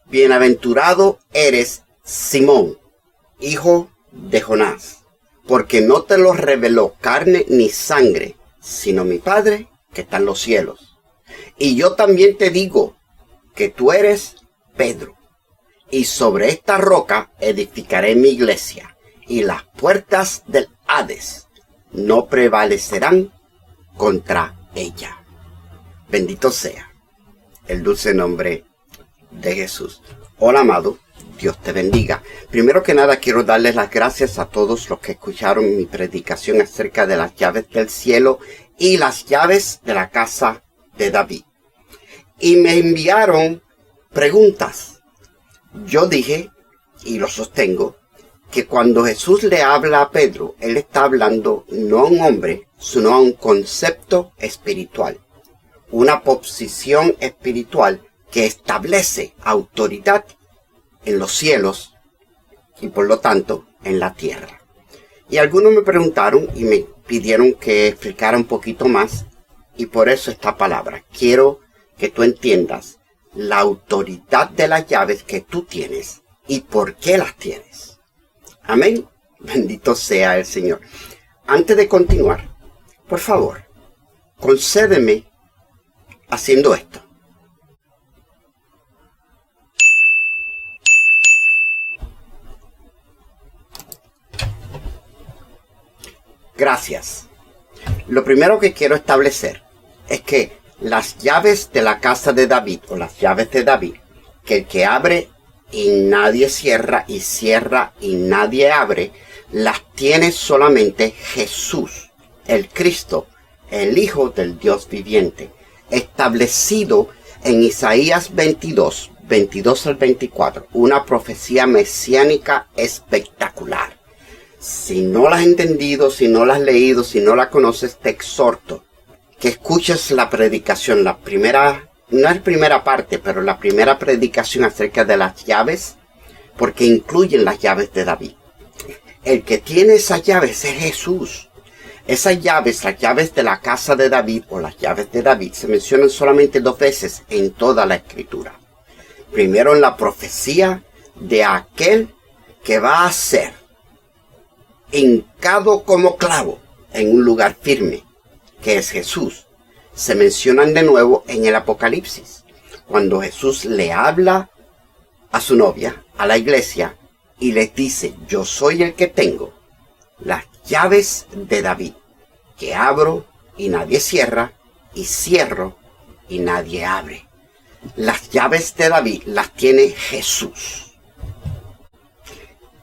Bienaventurado eres, Simón, hijo de Jonás, porque no te lo reveló carne ni sangre, sino mi Padre que está en los cielos. Y yo también te digo que tú eres Pedro, y sobre esta roca edificaré mi iglesia, y las puertas del Hades no prevalecerán contra ella. Bendito sea el dulce nombre de Jesús. Hola, amado, Dios te bendiga. Primero que nada, quiero darles las gracias a todos los que escucharon mi predicación acerca de las llaves del cielo y las llaves de la casa de David. Y me enviaron preguntas. Yo dije, y lo sostengo, que cuando Jesús le habla a Pedro, él está hablando no a un hombre, sino a un concepto espiritual. Una posición espiritual que establece autoridad en los cielos y por lo tanto en la tierra. Y algunos me preguntaron y me pidieron que explicara un poquito más, y por eso esta palabra. Quiero que tú entiendas la autoridad de las llaves que tú tienes y por qué las tienes. Amén. Bendito sea el Señor. Antes de continuar, por favor, concédeme haciendo esto. Gracias. Lo primero que quiero establecer es que las llaves de la casa de David, o las llaves de David, que el que abre y nadie cierra, y cierra y nadie abre, las tiene solamente Jesús, el Cristo, el Hijo del Dios viviente, establecido en Isaías 22 al 24, una profecía mesiánica espectacular. Si no la has entendido, si no la has leído, si no la conoces, te exhorto que escuches la predicación, la primera parte, pero la primera predicación acerca de las llaves, porque incluyen las llaves de David. El que tiene esas llaves es Jesús. Esas llaves, las llaves de la casa de David o las llaves de David, se mencionan solamente 2 veces en toda la Escritura. Primero en la profecía de aquel que va a ser hincado como clavo en un lugar firme, que es Jesús. Se mencionan de nuevo en el Apocalipsis, cuando Jesús le habla a su novia, a la iglesia, y les dice: yo soy el que tengo las llaves de David, que abro y nadie cierra, y cierro y nadie abre. Las llaves de David las tiene Jesús.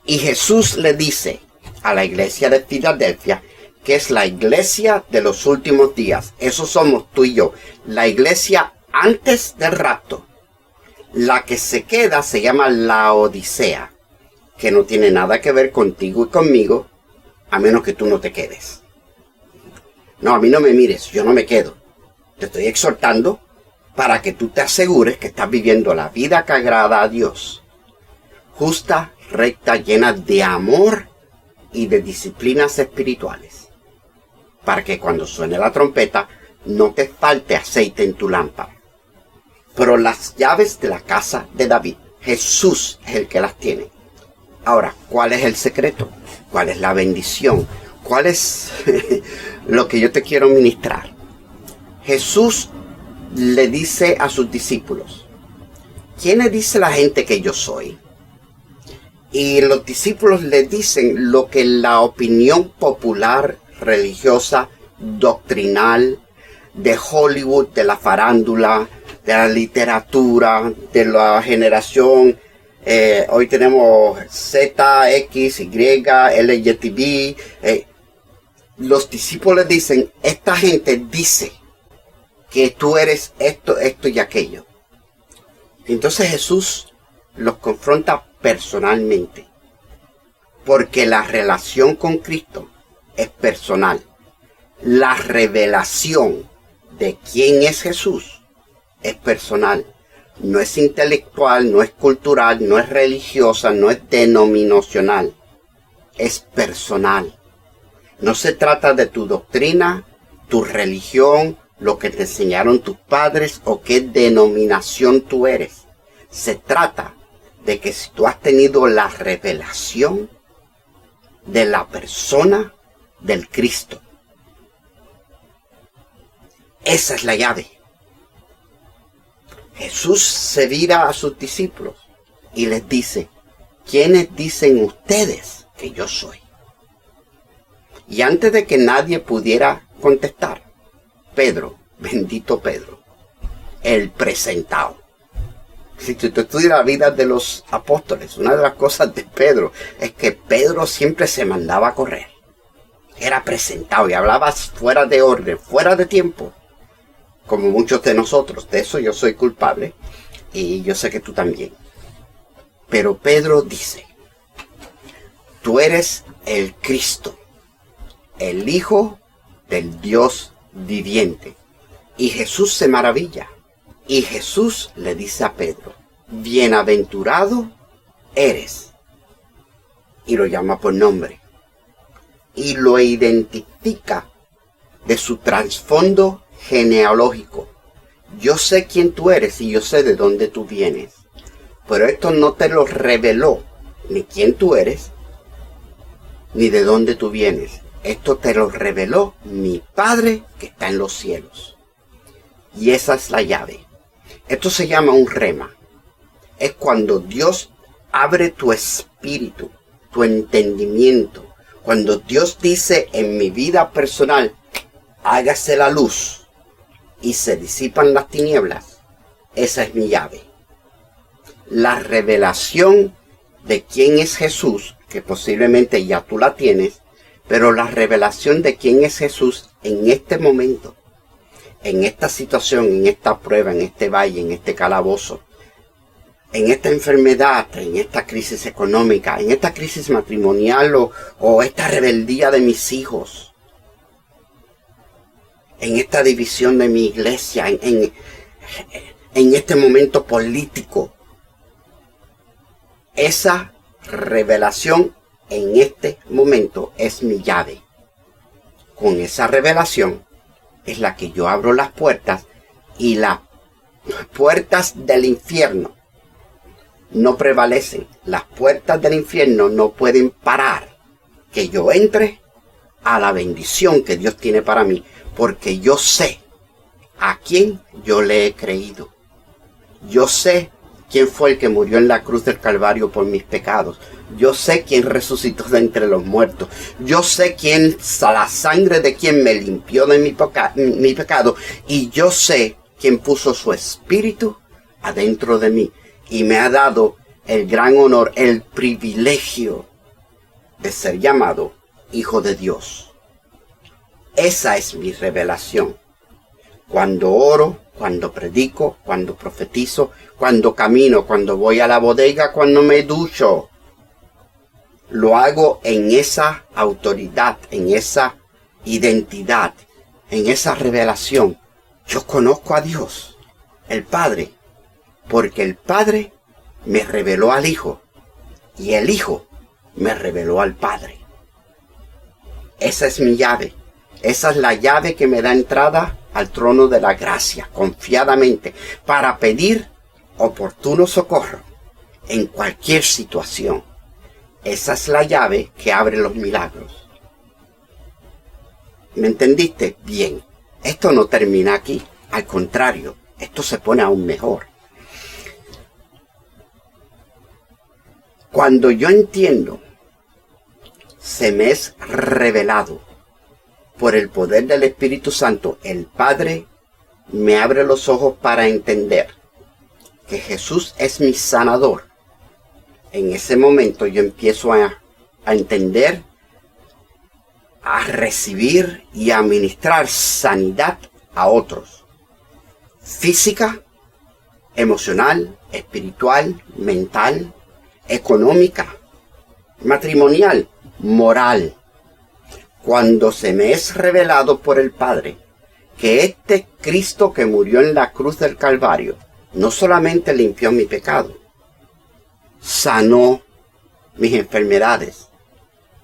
Y Jesús le dice a la iglesia de Filadelfia, que es la iglesia de los últimos días. Eso somos tú y yo. La iglesia antes del rapto. La que se queda se llama Laodicea, que no tiene nada que ver contigo y conmigo, a menos que tú no te quedes. No, a mí no me mires, yo no me quedo. Te estoy exhortando para que tú te asegures que estás viviendo la vida que agrada a Dios. Justa, recta, llena de amor y de disciplinas espirituales, para que cuando suene la trompeta no te falte aceite en tu lámpara. Pero las llaves de la casa de David, Jesús es el que las tiene. Ahora, ¿cuál es el secreto? ¿Cuál es la bendición? ¿Cuál es lo que yo te quiero ministrar? Jesús le dice a sus discípulos: ¿quién le dice la gente que yo soy? Y los discípulos le dicen lo que la opinión popular, religiosa, doctrinal, de Hollywood, de la farándula, de la literatura, de la generación. Hoy tenemos Z, X, Y, LGTB. Los discípulos dicen: esta gente dice que tú eres esto, esto y aquello. Entonces Jesús los confronta personalmente, porque la relación con Cristo es personal. La revelación de quién es Jesús es personal. No es intelectual, no es cultural, no es religiosa, no es denominacional. Es personal. No se trata de tu doctrina, tu religión, lo que te enseñaron tus padres o qué denominación tú eres. Se trata de que si tú has tenido la revelación de la persona del Cristo, esa es la llave. Jesús se vira a sus discípulos y les dice: ¿quiénes dicen ustedes que yo soy? Y antes de que nadie pudiera contestar, Pedro, bendito Pedro, el presentado. Si tú estudias la vida de los apóstoles, una de las cosas de Pedro es que Pedro siempre se mandaba a correr. Era presentado y hablaba fuera de orden, fuera de tiempo. Como muchos de nosotros. De eso yo soy culpable y yo sé que tú también. Pero Pedro dice: tú eres el Cristo, el Hijo del Dios viviente. Y Jesús se maravilla. Y Jesús le dice a Pedro: bienaventurado eres. Y lo llama por nombre. Y lo identifica de su trasfondo genealógico. Yo sé quién tú eres y yo sé de dónde tú vienes. Pero esto no te lo reveló ni quién tú eres, ni de dónde tú vienes. Esto te lo reveló mi Padre que está en los cielos. Y esa es la llave. Esto se llama un rema. Es cuando Dios abre tu espíritu, tu entendimiento. Cuando Dios dice en mi vida personal: hágase la luz, y se disipan las tinieblas. Esa es mi llave. La revelación de quién es Jesús, que posiblemente ya tú la tienes, pero la revelación de quién es Jesús en este momento, en esta situación, en esta prueba, en este valle, en este calabozo, en esta enfermedad, en esta crisis económica, en esta crisis matrimonial o esta rebeldía de mis hijos, en esta división de mi iglesia, en este momento político. Esa revelación en este momento es mi llave. Con esa revelación es la que yo abro las puertas, y las puertas del infierno no prevalecen. Las puertas del infierno no pueden parar que yo entre a la bendición que Dios tiene para mí, porque yo sé a quién yo le he creído. Yo sé quién fue el que murió en la cruz del Calvario por mis pecados. Yo sé quién resucitó de entre los muertos. Yo sé quién, la sangre de quien me limpió de mi pecado. Y yo sé quién puso su espíritu adentro de mí. Y me ha dado el gran honor, el privilegio de ser llamado Hijo de Dios. Esa es mi revelación. Cuando oro, cuando predico, cuando profetizo, cuando camino, cuando voy a la bodega, cuando me ducho, lo hago en esa autoridad, en esa identidad, en esa revelación. Yo conozco a Dios, el Padre, porque el Padre me reveló al Hijo y el Hijo me reveló al Padre. Esa es mi llave. Esa es la llave que me da entrada al trono de la gracia, confiadamente, para pedir oportuno socorro en cualquier situación. Esa es la llave que abre los milagros. ¿Me entendiste? Bien. Esto no termina aquí. Al contrario, esto se pone aún mejor. Cuando yo entiendo, se me es revelado por el poder del Espíritu Santo, el Padre me abre los ojos para entender que Jesús es mi sanador. En ese momento yo empiezo a entender, a recibir y a ministrar sanidad a otros. Física, emocional, espiritual, mental, económica, matrimonial, moral. Cuando se me es revelado por el Padre que este Cristo que murió en la cruz del Calvario no solamente limpió mi pecado, sanó mis enfermedades,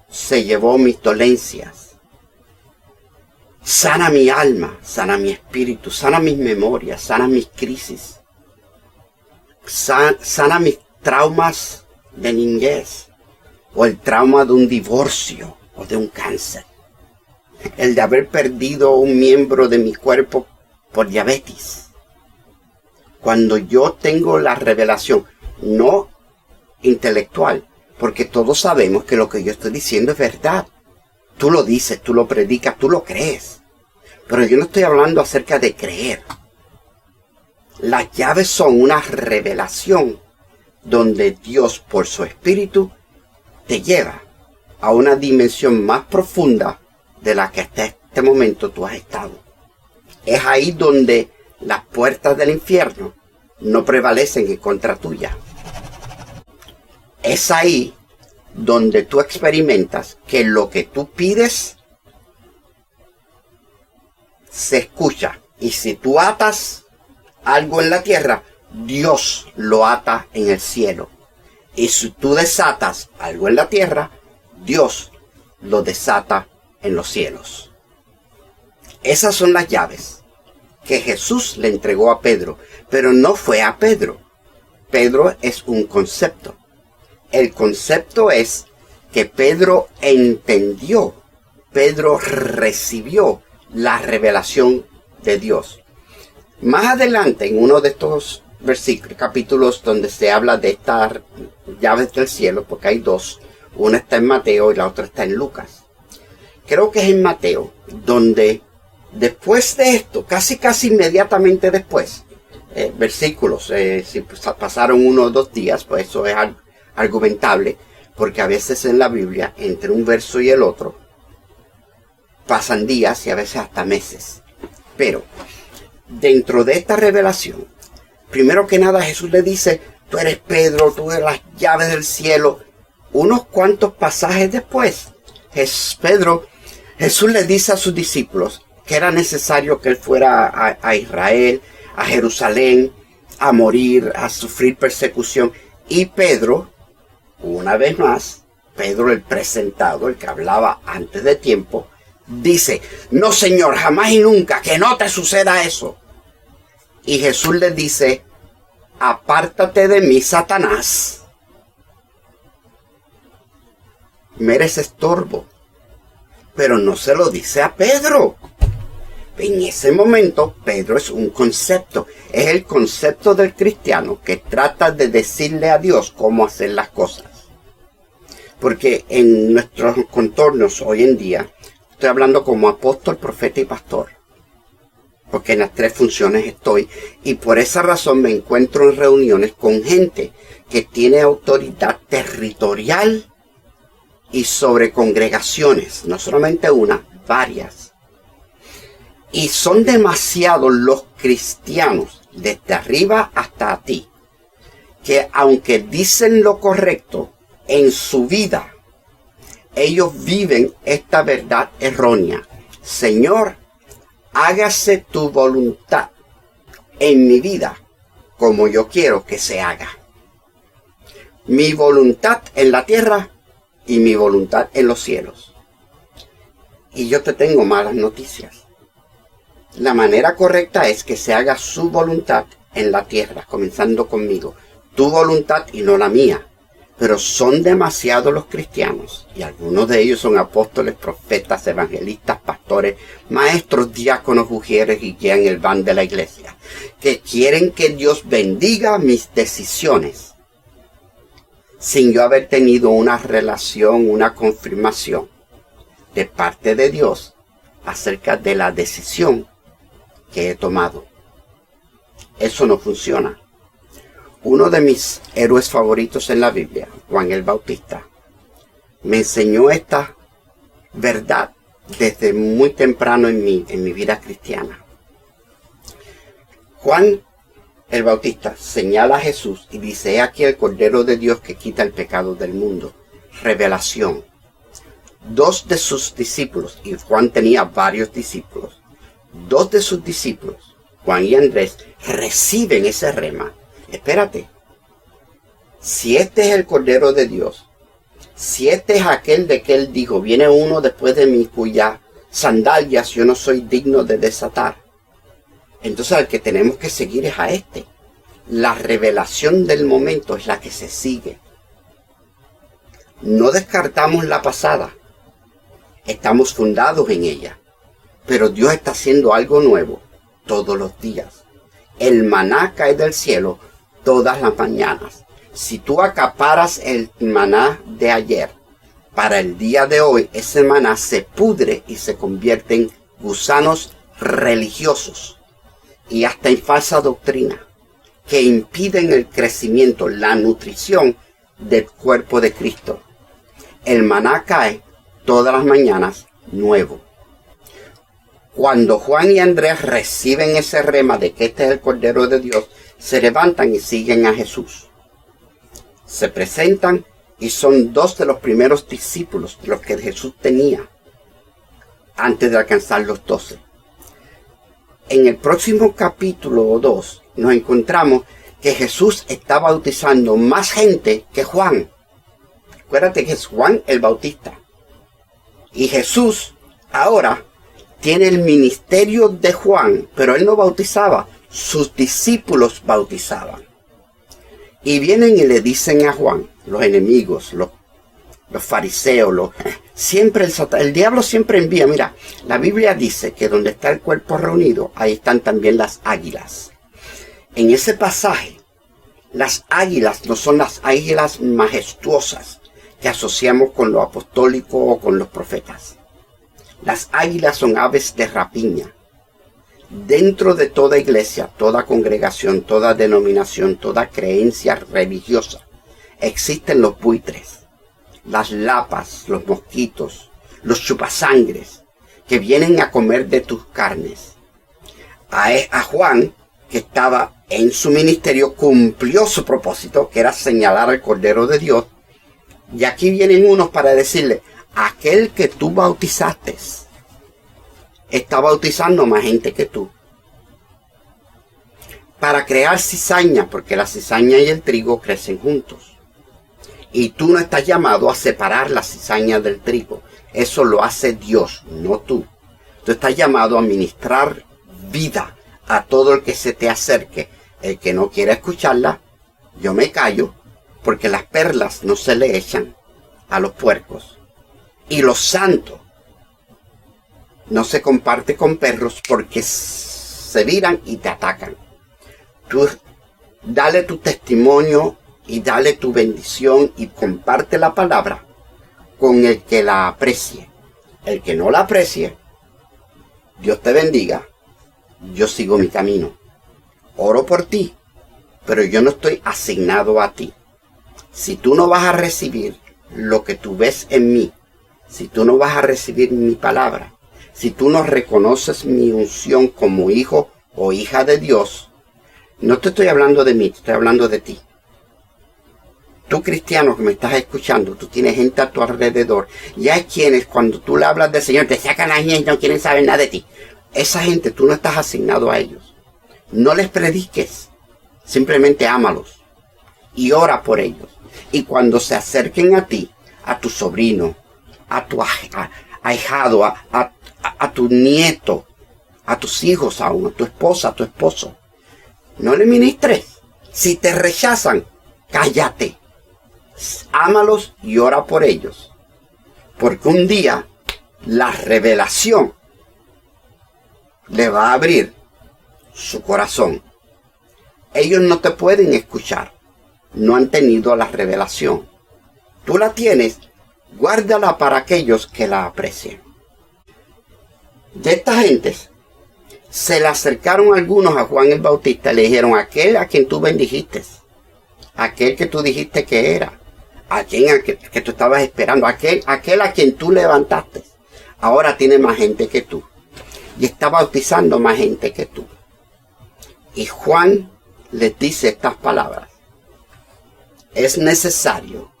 se llevó mis dolencias, sana mi alma, sana mi espíritu, sana mis memorias, sana mis crisis. sana mis traumas de niñez, o el trauma de un divorcio o de un cáncer, el de haber perdido un miembro de mi cuerpo por diabetes. Cuando yo tengo la revelación, no intelectual, porque todos sabemos que lo que yo estoy diciendo es verdad. Tú lo dices, tú lo predicas, tú lo crees. Pero yo no estoy hablando acerca de creer. Las llaves son una revelación donde Dios, por su Espíritu, te lleva a una dimensión más profunda de la que hasta este momento tú has estado. Es ahí donde las puertas del infierno no prevalecen en contra tuya. Es ahí donde tú experimentas que lo que tú pides se escucha. Y si tú atas algo en la tierra, Dios lo ata en el cielo. Y si tú desatas algo en la tierra, Dios lo desata en los cielos. Esas son las llaves que Jesús le entregó a Pedro. Pero no fue a Pedro. Pedro es un concepto. El concepto es que Pedro entendió, Pedro recibió la revelación de Dios. Más adelante, en uno de estos versículos, capítulos donde se habla de estas llaves del cielo, porque hay dos, una está en Mateo y la otra está en Lucas. Creo que es en Mateo, donde después de esto, casi inmediatamente después, versículos, si pasaron 1 o 2 días, pues eso es argumentable, porque a veces en la Biblia, entre un verso y el otro, pasan días y a veces hasta meses. Pero dentro de esta revelación, primero que nada Jesús le dice, tú eres Pedro, tú eres las llaves del cielo. Unos cuantos pasajes después, Jesús le dice a sus discípulos que era necesario que él fuera a Israel, a Jerusalén, a morir, a sufrir persecución. Y Pedro, una vez más, Pedro el presentado, el que hablaba antes de tiempo, dice, no Señor, jamás y nunca, que no te suceda eso. Y Jesús le dice, apártate de mí, Satanás. Me eres estorbo. Pero no se lo dice a Pedro. En ese momento, Pedro es un concepto. Es el concepto del cristiano que trata de decirle a Dios cómo hacer las cosas. Porque en nuestros contornos hoy en día, estoy hablando como apóstol, profeta y pastor. Porque en las 3 funciones estoy. Y por esa razón me encuentro en reuniones con gente que tiene autoridad territorial y sobre congregaciones. No solamente una, varias. Y son demasiados los cristianos, desde arriba hasta a ti, que aunque dicen lo correcto en su vida, ellos viven esta verdad errónea. Señor, hágase tu voluntad en mi vida como yo quiero que se haga. Mi voluntad en la tierra y mi voluntad en los cielos. Y yo te tengo malas noticias. La manera correcta es que se haga su voluntad en la tierra, comenzando conmigo. Tu voluntad y no la mía. Pero son demasiados los cristianos, y algunos de ellos son apóstoles, profetas, evangelistas, pastores, maestros, diáconos, ujieres y que en el van de la iglesia, que quieren que Dios bendiga mis decisiones, sin yo haber tenido una relación, una confirmación de parte de Dios acerca de la decisión que he tomado. Eso no funciona. Uno de mis héroes favoritos en la Biblia, Juan el Bautista, me enseñó esta verdad desde muy temprano en mi vida cristiana. Juan el Bautista señala a Jesús y dice, he aquí el Cordero de Dios que quita el pecado del mundo. Revelación. 2 de sus discípulos, y Juan tenía varios discípulos, 2 de sus discípulos, Juan y Andrés, reciben ese rema. Espérate, si este es el Cordero de Dios, si este es aquel de que él dijo, viene uno después de mí cuyas sandalias yo no soy digno de desatar, entonces al que tenemos que seguir es a este. La revelación del momento es la que se sigue. No descartamos la pasada. Estamos fundados en ella. Pero Dios está haciendo algo nuevo todos los días. El maná cae del cielo todas las mañanas. Si tú acaparas el maná de ayer para el día de hoy, ese maná se pudre y se convierte en gusanos religiosos y hasta en falsa doctrina que impiden el crecimiento, la nutrición del cuerpo de Cristo. El maná cae todas las mañanas nuevo. Cuando Juan y Andrés reciben ese rema de que este es el Cordero de Dios, se levantan y siguen a Jesús. Se presentan y son dos de los primeros discípulos, los que Jesús tenía, antes de alcanzar los 12. En el próximo capítulo 2 nos encontramos que Jesús está bautizando más gente que Juan. Acuérdate que es Juan el Bautista. Y Jesús ahora tiene el ministerio de Juan, pero él no bautizaba, sus discípulos bautizaban. Y vienen y le dicen a Juan, los enemigos, los fariseos, siempre el diablo siempre envía. Mira, la Biblia dice que donde está el cuerpo reunido, ahí están también las águilas. En ese pasaje, las águilas no son las águilas majestuosas que asociamos con lo apostólico o con los profetas. Las águilas son aves de rapiña. Dentro de toda iglesia, toda congregación, toda denominación, toda creencia religiosa, existen los buitres, las lapas, los mosquitos, los chupasangres, que vienen a comer de tus carnes. A Juan, que estaba en su ministerio, cumplió su propósito, que era señalar al Cordero de Dios. Y aquí vienen unos para decirle, aquel que tú bautizaste está bautizando más gente que tú. Para crear cizaña, porque la cizaña y el trigo crecen juntos. Y tú no estás llamado a separar la cizaña del trigo. Eso lo hace Dios, no tú. Tú estás llamado a ministrar vida a todo el que se te acerque. El que no quiera escucharla, yo me callo, porque las perlas no se le echan a los puercos. Y los santos no se comparte con perros porque se viran y te atacan. Tú dale tu testimonio y dale tu bendición y comparte la palabra con el que la aprecie. El que no la aprecie, Dios te bendiga, yo sigo mi camino. Oro por ti, pero yo no estoy asignado a ti. Si tú no vas a recibir lo que tú ves en mí, si tú no vas a recibir mi palabra, si tú no reconoces mi unción como hijo o hija de Dios, no te estoy hablando de mí, te estoy hablando de ti. Tú cristiano que me estás escuchando, tú tienes gente a tu alrededor, y hay quienes cuando tú le hablas del Señor te sacan a gente, no quieren saber nada de ti. Esa gente tú no estás asignado a ellos. No les prediques, simplemente ámalos y ora por ellos. Y cuando se acerquen a ti, a tu sobrino, a tu ahijado, a tu nieto, a tus hijos aún, a tu esposa, a tu esposo, no le ministres. Si te rechazan, cállate. Ámalos y ora por ellos. Porque un día la revelación le va a abrir su corazón. Ellos no te pueden escuchar. No han tenido la revelación. Tú la tienes, guárdala para aquellos que la aprecien. De estas gentes se le acercaron algunos a Juan el Bautista y le dijeron, aquel a quien tú bendijiste, aquel que tú dijiste que era, aquel que tú estabas esperando, aquel a quien tú levantaste, ahora tiene más gente que tú y está bautizando más gente que tú. Y Juan les dice estas palabras: es necesario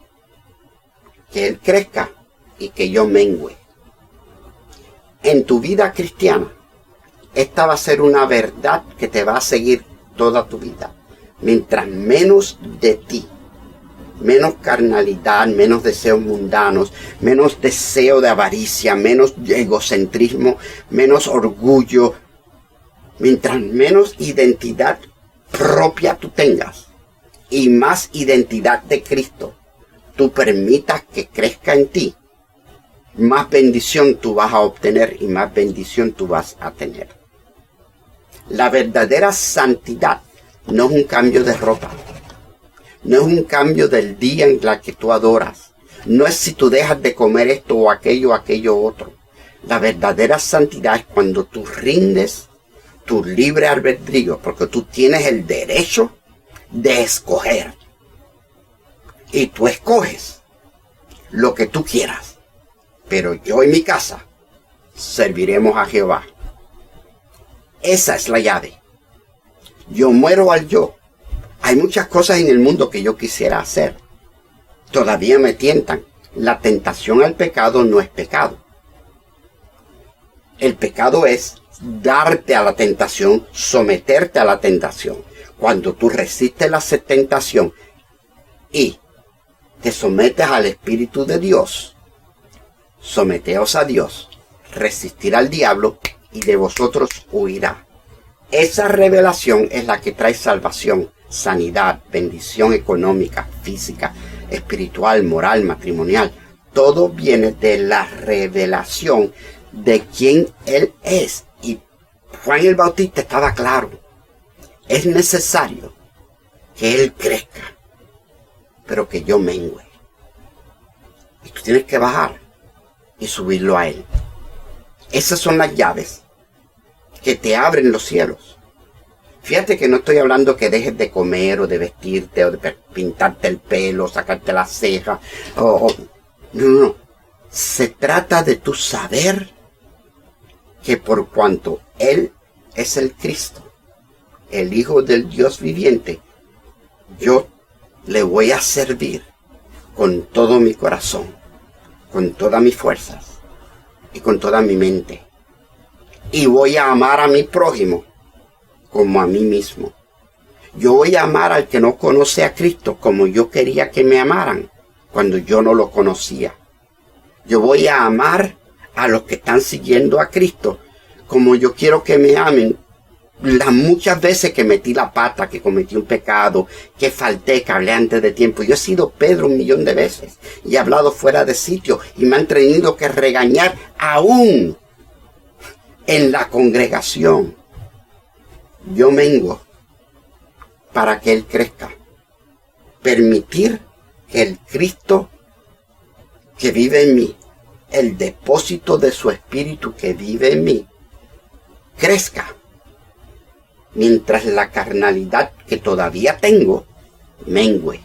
que él crezca y que yo mengüe. En tu vida cristiana, esta va a ser una verdad que te va a seguir toda tu vida. Mientras menos de ti, menos carnalidad, menos deseos mundanos, menos deseo de avaricia, menos egocentrismo, menos orgullo, mientras menos identidad propia tú tengas y más identidad de Cristo tú permitas que crezca en ti, más bendición tú vas a obtener y más bendición tú vas a tener. La verdadera santidad no es un cambio de ropa, no es un cambio del día en la que tú adoras, no es si tú dejas de comer esto o aquello otro. La verdadera santidad es cuando tú rindes tu libre albedrío, porque tú tienes el derecho de escoger. Y tú escoges lo que tú quieras. Pero yo y mi casa serviremos a Jehová. Esa es la llave. Yo muero al yo. Hay muchas cosas en el mundo que yo quisiera hacer. Todavía me tientan. La tentación al pecado no es pecado. El pecado es darte a la tentación, someterte a la tentación. Cuando tú resistes la tentación y te sometes al Espíritu de Dios, someteos a Dios, resistir al diablo y de vosotros huirá. Esa revelación es la que trae salvación, sanidad, bendición económica, física, espiritual, moral, matrimonial. Todo viene de la revelación de quién Él es. Y Juan el Bautista estaba claro. Es necesario que Él crezca, pero que yo mengüe. Y tú tienes que bajar y subirlo a Él. Esas son las llaves que te abren los cielos. Fíjate que no estoy hablando que dejes de comer o de vestirte o de pintarte el pelo, sacarte las cejas. No. Se trata de tu saber que por cuanto Él es el Cristo, el Hijo del Dios viviente, yo le voy a servir con todo mi corazón, con todas mis fuerzas y con toda mi mente. Y voy a amar a mi prójimo como a mí mismo. Yo voy a amar al que no conoce a Cristo como yo quería que me amaran cuando yo no lo conocía. Yo voy a amar a los que están siguiendo a Cristo como yo quiero que me amen. Las muchas veces que metí la pata, que cometí un pecado, que falté, que hablé antes de tiempo. Yo he sido Pedro 1,000,000 de veces y he hablado fuera de sitio y me han tenido que regañar aún en la congregación. Yo menguo para que Él crezca. Permitir que el Cristo que vive en mí, el depósito de su espíritu que vive en mí, crezca. Mientras la carnalidad que todavía tengo, mengüe.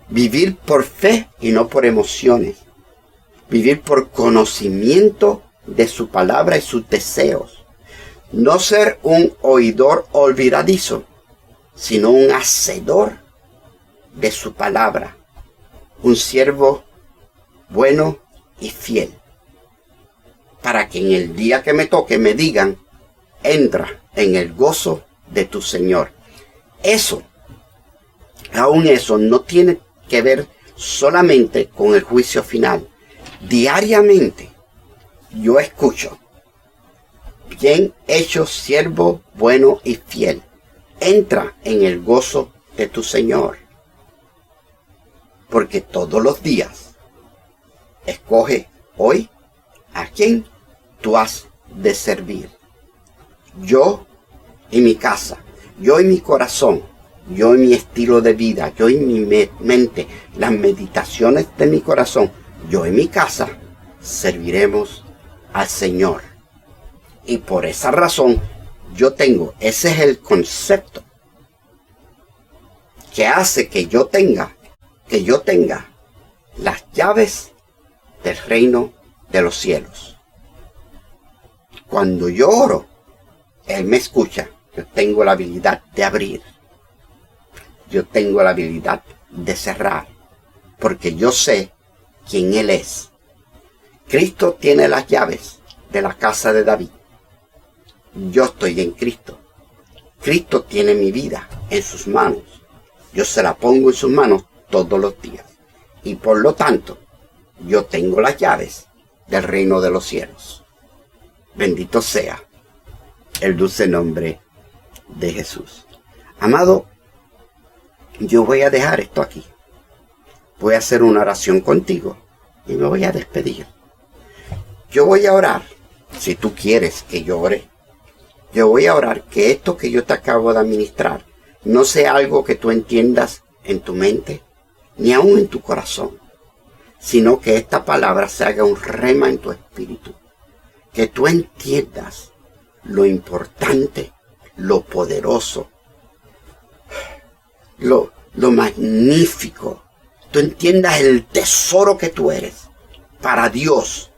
Vivir por fe y no por emociones. Vivir por conocimiento de su palabra y sus deseos. No ser un oidor olvidadizo, sino un hacedor de su palabra. Un siervo bueno y fiel. Para que en el día que me toque me digan, entra en el gozo de tu Señor. Eso, aún eso, no tiene que ver solamente con el juicio final. Diariamente yo escucho, bien hecho siervo bueno y fiel, entra en el gozo de tu Señor. Porque todos los días escoge hoy a quién tú has de servir. Yo y mi casa, yo y mi corazón, yo y mi estilo de vida, yo y mi mente, las meditaciones de mi corazón, yo y mi casa, serviremos al Señor. Y por esa razón, ese es el concepto que hace que yo tenga las llaves del reino de los cielos. Cuando yo oro, Él me escucha. Yo tengo la habilidad de abrir. Yo tengo la habilidad de cerrar. Porque yo sé quién Él es. Cristo tiene las llaves de la casa de David. Yo estoy en Cristo. Cristo tiene mi vida en sus manos. Yo se la pongo en sus manos todos los días. Y por lo tanto, yo tengo las llaves del reino de los cielos. Bendito sea el dulce nombre de Jesús. Amado, yo voy a dejar esto aquí. Voy a hacer una oración contigo y me voy a despedir. Yo voy a orar, si tú quieres que yo ore. Yo voy a orar que esto que yo te acabo de administrar no sea algo que tú entiendas en tu mente, ni aún en tu corazón, sino que esta palabra se haga un rema en tu espíritu. Que tú entiendas lo importante, lo poderoso, lo magnífico. Tú entiendas el tesoro que tú eres para Dios.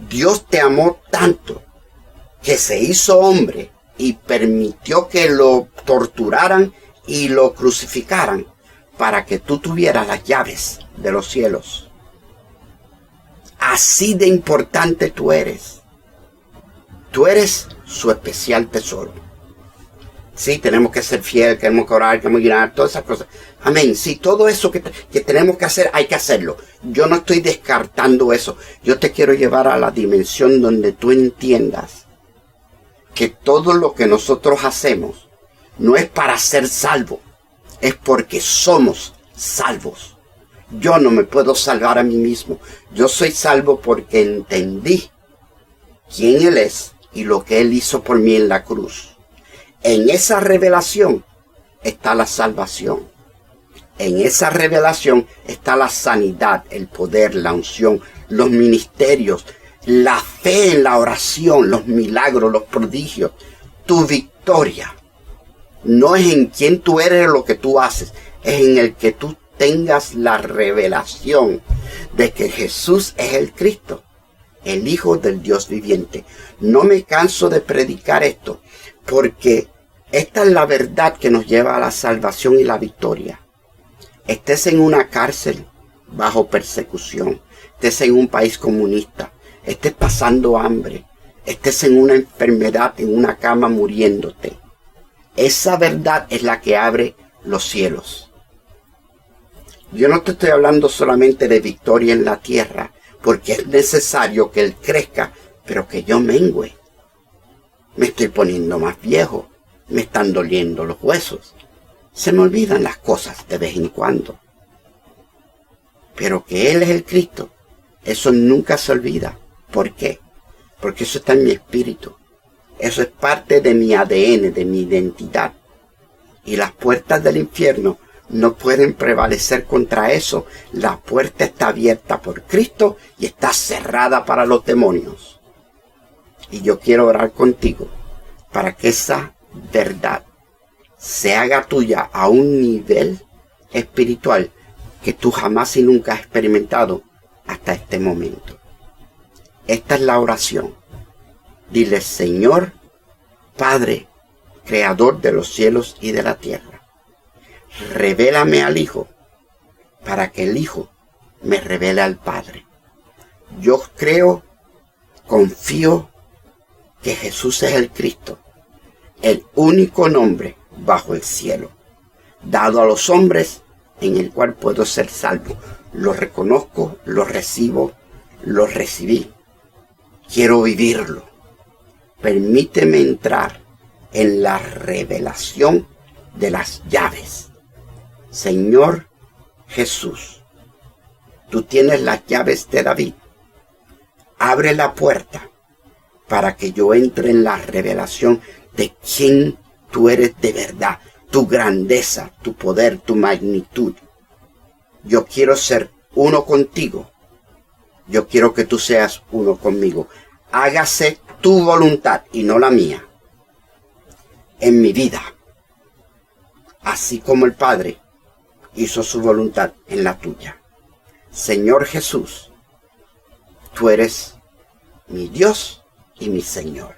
Dios te amó tanto que se hizo hombre y permitió que lo torturaran y lo crucificaran para que tú tuvieras las llaves de los cielos. Así de importante tú eres. Tú eres su especial tesoro. Sí, tenemos que ser fieles, tenemos que orar, tenemos que llenar, todas esas cosas. Amén. Sí, todo eso que tenemos que hacer, hay que hacerlo. Yo no estoy descartando eso. Yo te quiero llevar a la dimensión donde tú entiendas que todo lo que nosotros hacemos no es para ser salvo, es porque somos salvos. Yo no me puedo salvar a mí mismo. Yo soy salvo porque entendí quién Él es y lo que Él hizo por mí en la cruz. En esa revelación está la salvación. En esa revelación está la sanidad, el poder, la unción, los ministerios, la fe en la oración, los milagros, los prodigios. Tu victoria no es en quién tú eres o lo que tú haces, es en el que tú tengas la revelación de que Jesús es el Cristo, el Hijo del Dios viviente. No me canso de predicar esto, porque esta es la verdad que nos lleva a la salvación y la victoria. Estés en una cárcel bajo persecución, estés en un país comunista, estés pasando hambre, estés en una enfermedad, en una cama muriéndote. Esa verdad es la que abre los cielos. Yo no te estoy hablando solamente de victoria en la tierra, porque es necesario que Él crezca, pero que yo mengüe. Me estoy poniendo más viejo, me están doliendo los huesos. Se me olvidan las cosas de vez en cuando. Pero que Él es el Cristo, eso nunca se olvida. ¿Por qué? Porque eso está en mi espíritu. Eso es parte de mi ADN, de mi identidad. Y las puertas del infierno no pueden prevalecer contra eso. La puerta está abierta por Cristo y está cerrada para los demonios. Y yo quiero orar contigo para que esa verdad se haga tuya a un nivel espiritual que tú jamás y nunca has experimentado hasta este momento. Esta es la oración. Dile: Señor, Padre, Creador de los cielos y de la tierra, revélame al Hijo para que el Hijo me revele al Padre. Yo creo, confío que Jesús es el Cristo, el único nombre bajo el cielo, dado a los hombres en el cual puedo ser salvo. Lo reconozco, lo recibo, lo recibí. Quiero vivirlo. Permíteme entrar en la revelación de las llaves. Señor Jesús, tú tienes las llaves de David. Abre la puerta para que yo entre en la revelación de quién tú eres de verdad, tu grandeza, tu poder, tu magnitud. Yo quiero ser uno contigo. Yo quiero que tú seas uno conmigo. Hágase tu voluntad y no la mía en mi vida, así como el Padre hizo su voluntad en la tuya. Señor Jesús, tú eres mi Dios y mi Señor.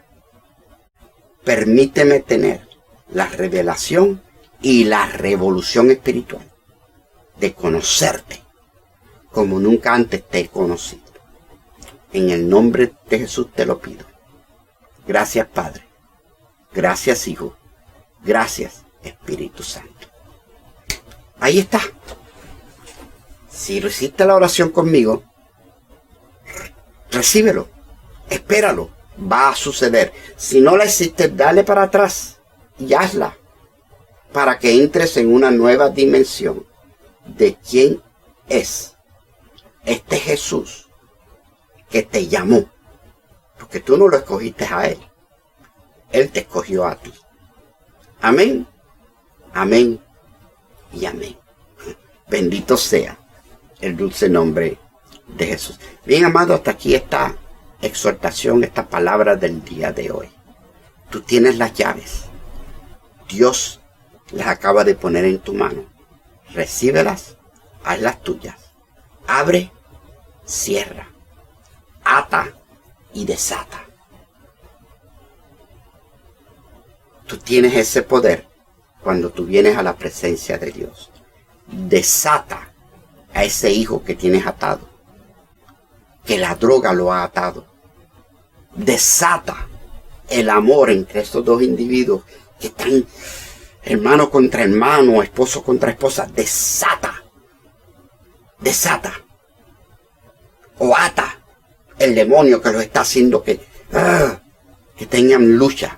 Permíteme tener la revelación y la revolución espiritual de conocerte como nunca antes te he conocido. En el nombre de Jesús te lo pido. Gracias, Padre. Gracias, Hijo. Gracias, Espíritu Santo. Ahí está. Si hiciste la oración conmigo, recíbelo. Espéralo. Va a suceder. Si no la hiciste, dale para atrás y hazla. para que entres en una nueva dimensión de quién es este Jesús que te llamó. Porque tú no lo escogiste a Él. Él te escogió a ti. Amén, amén y amén. Bendito sea el dulce nombre de Jesús. Bien, amado, hasta aquí esta exhortación, esta palabra del día de hoy. Tú tienes las llaves. Dios las acaba de poner en tu mano. Recíbelas, hazlas tuyas. Abre, cierra, ata y desata. Tú tienes ese poder cuando tú vienes a la presencia de Dios. Desata a ese hijo que tienes atado, que la droga lo ha atado. Desata el amor entre estos dos individuos que están hermano contra hermano, esposo contra esposa. Desata o ata el demonio que los está haciendo que tengan lucha.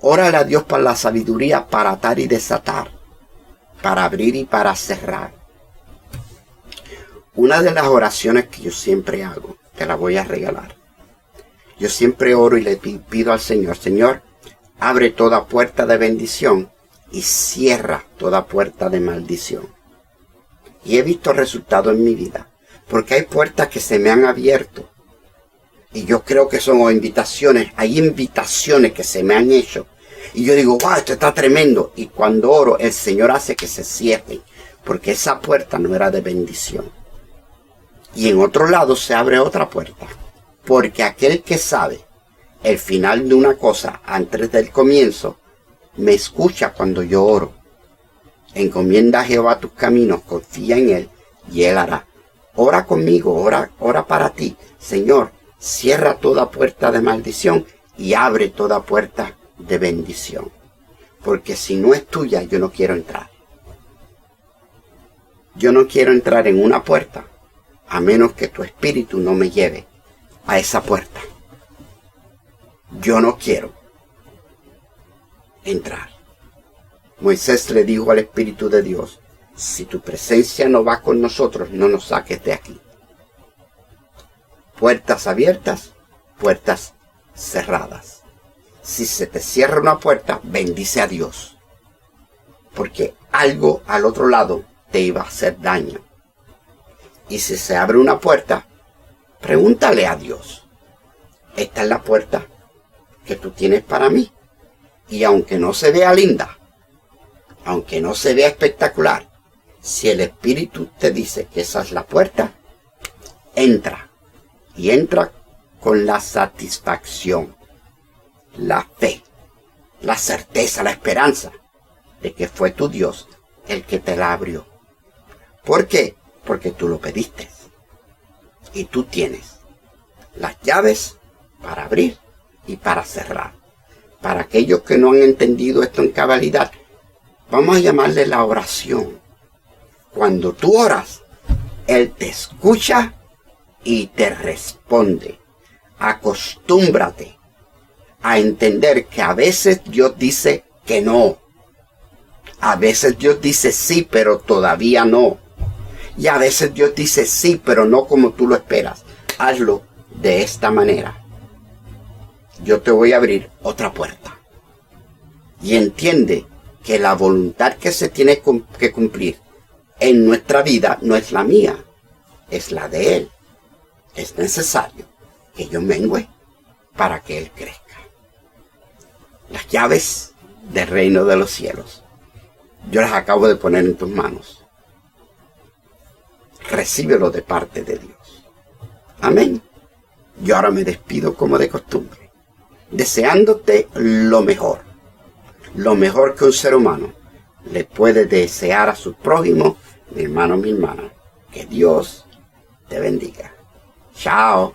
Órale a Dios para la sabiduría, para atar y desatar, para abrir y para cerrar. Una de las oraciones que yo siempre hago, te la voy a regalar. Yo siempre oro y le pido al Señor, Señor, abre toda puerta de bendición y cierra toda puerta de maldición. Y he visto resultados en mi vida, porque hay puertas que se me han abierto. Y yo creo que son invitaciones, hay invitaciones que se me han hecho. Y yo digo, wow, esto está tremendo. Y cuando oro, el Señor hace que se cierren, porque esa puerta no era de bendición. Y en otro lado se abre otra puerta, porque aquel que sabe el final de una cosa antes del comienzo, me escucha cuando yo oro. Encomienda a Jehová tus caminos, confía en Él y Él hará. Ora conmigo, ora para ti. Señor, cierra toda puerta de maldición y abre toda puerta de bendición. Porque si no es tuya, yo no quiero entrar. Yo no quiero entrar en una puerta a menos que tu espíritu no me lleve a esa puerta. Yo no quiero entrar. Moisés le dijo al Espíritu de Dios, si tu presencia no va con nosotros, no nos saques de aquí. Puertas abiertas, puertas cerradas. Si se te cierra una puerta, bendice a Dios, porque algo al otro lado te iba a hacer daño. Y si se abre una puerta, pregúntale a Dios, esta es la puerta que tú tienes para mí. Y aunque no se vea linda, aunque no se vea espectacular, si el Espíritu te dice que esa es la puerta, entra. Y entra con la satisfacción, la fe, la certeza, la esperanza de que fue tu Dios el que te la abrió. ¿Por qué? Porque tú lo pediste. Y tú tienes las llaves para abrir y para cerrar. Para aquellos que no han entendido esto en cabalidad, vamos a llamarle la oración. Cuando tú oras, Él te escucha y te responde. Acostúmbrate a entender que a veces Dios dice que no. A veces Dios dice sí, pero todavía no. Y a veces Dios dice sí, pero no como tú lo esperas. Hazlo de esta manera. Yo te voy a abrir otra puerta. Y entiende que la voluntad que se tiene que cumplir en nuestra vida no es la mía, es la de Él. Es necesario que yo mengüe para que Él crezca. Las llaves del reino de los cielos, yo las acabo de poner en tus manos. Recíbelo de parte de Dios. Amén. Yo ahora me despido como de costumbre, deseándote lo mejor que un ser humano le puede desear a su prójimo, mi hermano, mi hermana. Que Dios te bendiga. Chao.